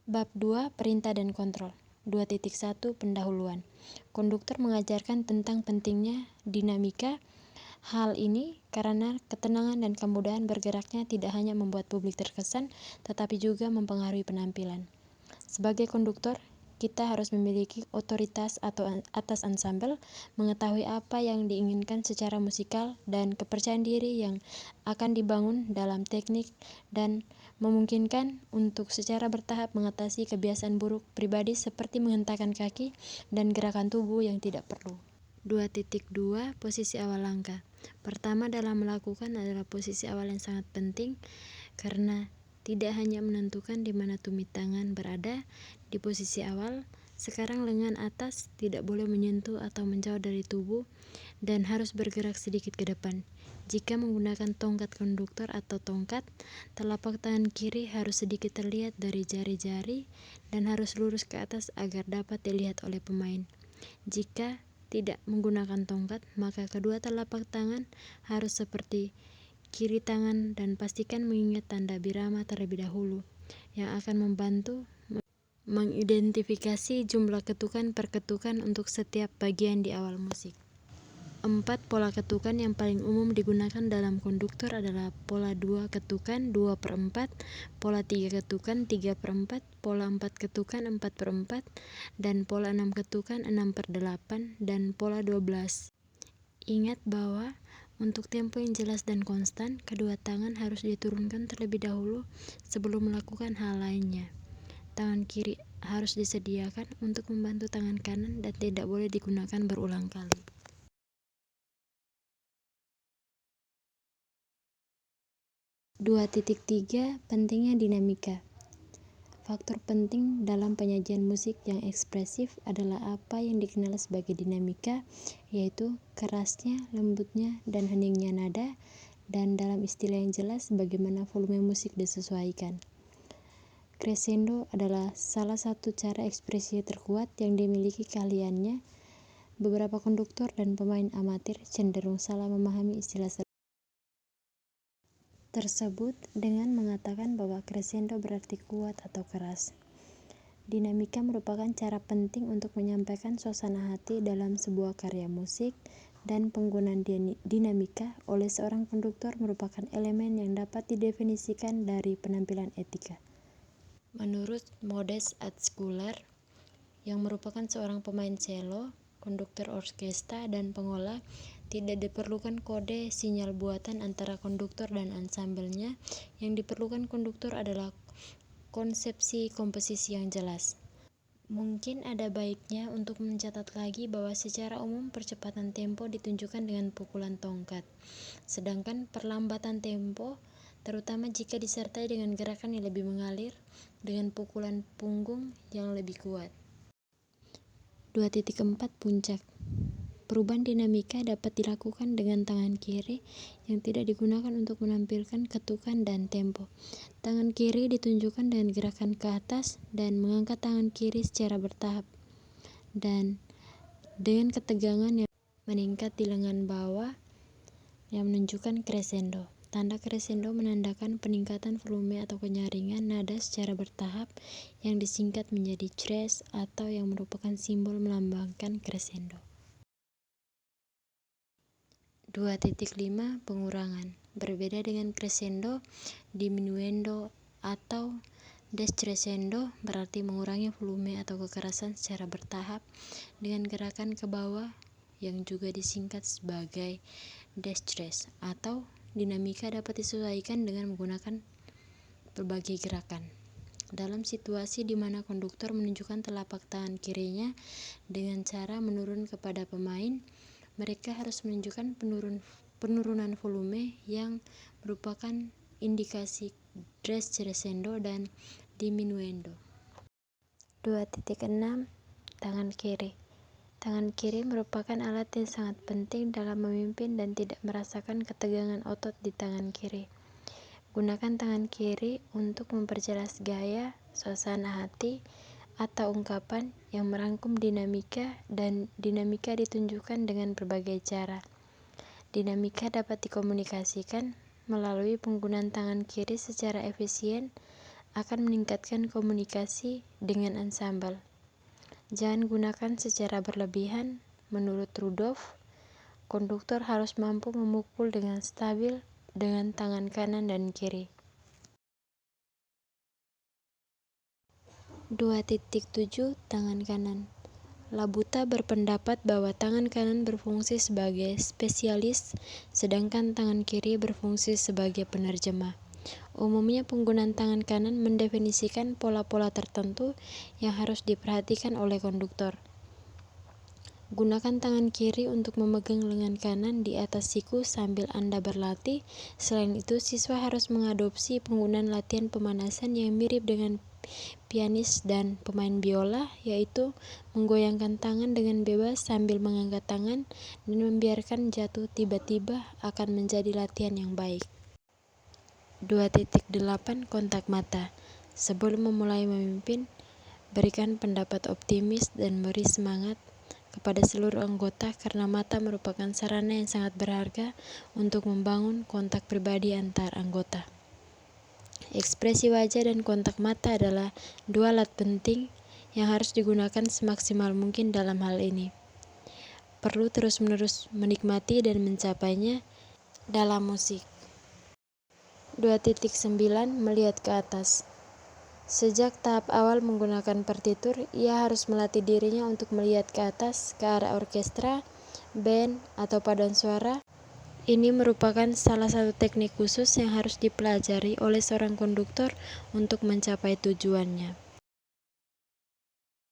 Bab 2 Perintah dan Kontrol. 2.1 Pendahuluan. Konduktor mengajarkan tentang pentingnya dinamika. Hal ini karena ketenangan dan kemudahan bergeraknya tidak hanya membuat publik terkesan, tetapi juga mempengaruhi penampilan. Sebagai konduktor, kita harus memiliki otoritas atas ansambel, mengetahui apa yang diinginkan secara musikal, dan kepercayaan diri yang akan dibangun dalam teknik dan memungkinkan untuk secara bertahap mengatasi kebiasaan buruk pribadi seperti menghentakkan kaki dan gerakan tubuh yang tidak perlu. 2.2 Posisi awal langkah. Pertama dalam melakukan adalah posisi awal yang sangat penting karena tidak hanya menentukan di mana tumit tangan berada di posisi awal. Sekarang lengan atas tidak boleh menyentuh atau menjauh dari tubuh dan harus bergerak sedikit ke depan. Jika menggunakan tongkat konduktor atau tongkat, telapak tangan kiri harus sedikit terlihat dari jari-jari dan harus lurus ke atas agar dapat dilihat oleh pemain. Jika tidak menggunakan tongkat, maka kedua telapak tangan harus seperti kiri tangan dan pastikan mengingat tanda birama terlebih dahulu, yang akan membantu mengidentifikasi jumlah ketukan per ketukan untuk setiap bagian di awal musik. 4 pola ketukan yang paling umum digunakan dalam konduktor adalah pola 2 ketukan 2/4, pola 3 ketukan 3/4, pola 4 ketukan 4/4, dan pola 6 ketukan 6/8, dan pola 12. Ingat bahwa untuk tempo yang jelas dan konstan, kedua tangan harus diturunkan terlebih dahulu sebelum melakukan hal lainnya. Tangan kiri harus disediakan untuk membantu tangan kanan dan tidak boleh digunakan berulang kali. 2.3 Pentingnya dinamika. Faktor penting dalam penyajian musik yang ekspresif adalah apa yang dikenal sebagai dinamika, yaitu kerasnya, lembutnya, dan heningnya nada, dan dalam istilah yang jelas bagaimana volume musik disesuaikan. Crescendo adalah salah satu cara ekspresi terkuat yang dimiliki keahliannya. Beberapa konduktor dan pemain amatir cenderung salah memahami istilah tersebut dengan mengatakan bahwa crescendo berarti kuat atau keras. Dinamika merupakan cara penting untuk menyampaikan suasana hati dalam sebuah karya musik, dan penggunaan dinamika oleh seorang konduktor merupakan elemen yang dapat didefinisikan dari penampilan etika. Menurut Modest Altschuler, yang merupakan seorang pemain cello, konduktor orkestra, dan pengolah, tidak diperlukan kode sinyal buatan antara konduktor dan ansambelnya. Yang diperlukan konduktor adalah konsepsi komposisi yang jelas. Mungkin ada baiknya untuk mencatat lagi bahwa secara umum percepatan tempo ditunjukkan dengan pukulan tongkat, sedangkan perlambatan tempo, terutama jika disertai dengan gerakan yang lebih mengalir, dengan pukulan punggung yang lebih kuat. 2.4 Puncak. Perubahan dinamika dapat dilakukan dengan tangan kiri yang tidak digunakan untuk menampilkan ketukan dan tempo. Tangan kiri ditunjukkan dengan gerakan ke atas dan mengangkat tangan kiri secara bertahap, dan dengan ketegangan yang meningkat di lengan bawah yang menunjukkan crescendo. Tanda crescendo menandakan peningkatan volume atau kenyaringan nada secara bertahap yang disingkat menjadi tres atau yang merupakan simbol melambangkan crescendo. 2.5 Pengurangan. Berbeda dengan crescendo, diminuendo atau descrescendo berarti mengurangi volume atau kekerasan secara bertahap dengan gerakan ke bawah yang juga disingkat sebagai descres, atau dinamika dapat disesuaikan dengan menggunakan berbagai gerakan. Dalam situasi di mana konduktor menunjukkan telapak tangan kirinya dengan cara menurun kepada pemain, mereka harus menunjukkan penurunan volume yang merupakan indikasi descrescendo dan diminuendo. 2.6 Tangan kiri. Tangan kiri merupakan alat yang sangat penting dalam memimpin dan tidak merasakan ketegangan otot di tangan kiri. Gunakan tangan kiri untuk memperjelas gaya, suasana hati, atau ungkapan yang merangkum dinamika, dan dinamika ditunjukkan dengan berbagai cara. Dinamika dapat dikomunikasikan melalui penggunaan tangan kiri secara efisien akan meningkatkan komunikasi dengan ansambel. Jangan gunakan secara berlebihan. Menurut Rudolf, konduktor harus mampu memukul dengan stabil dengan tangan kanan dan kiri. 2.7 Tangan kanan. Labuta berpendapat bahwa tangan kanan berfungsi sebagai spesialis, sedangkan tangan kiri berfungsi sebagai penerjemah. Umumnya penggunaan tangan kanan mendefinisikan pola-pola tertentu yang harus diperhatikan oleh konduktor. Gunakan tangan kiri untuk memegang lengan kanan di atas siku sambil Anda berlatih. Selain itu, siswa harus mengadopsi penggunaan latihan pemanasan yang mirip dengan pianis dan pemain biola, yaitu menggoyangkan tangan dengan bebas sambil mengangkat tangan dan membiarkan jatuh tiba-tiba akan menjadi latihan yang baik. 2.8 Kontak mata. Sebelum memulai memimpin, berikan pendapat optimis dan beri semangat kepada seluruh anggota karena mata merupakan sarana yang sangat berharga untuk membangun kontak pribadi antar anggota. Ekspresi wajah dan kontak mata adalah dua alat penting yang harus digunakan semaksimal mungkin dalam hal ini. Perlu terus-menerus menikmati dan mencapainya dalam musik. 2.9 Melihat ke atas. Sejak tahap awal menggunakan partitur, ia harus melatih dirinya untuk melihat ke atas, ke arah orkestra, band, atau paduan suara. Ini merupakan salah satu teknik khusus yang harus dipelajari oleh seorang konduktor untuk mencapai tujuannya.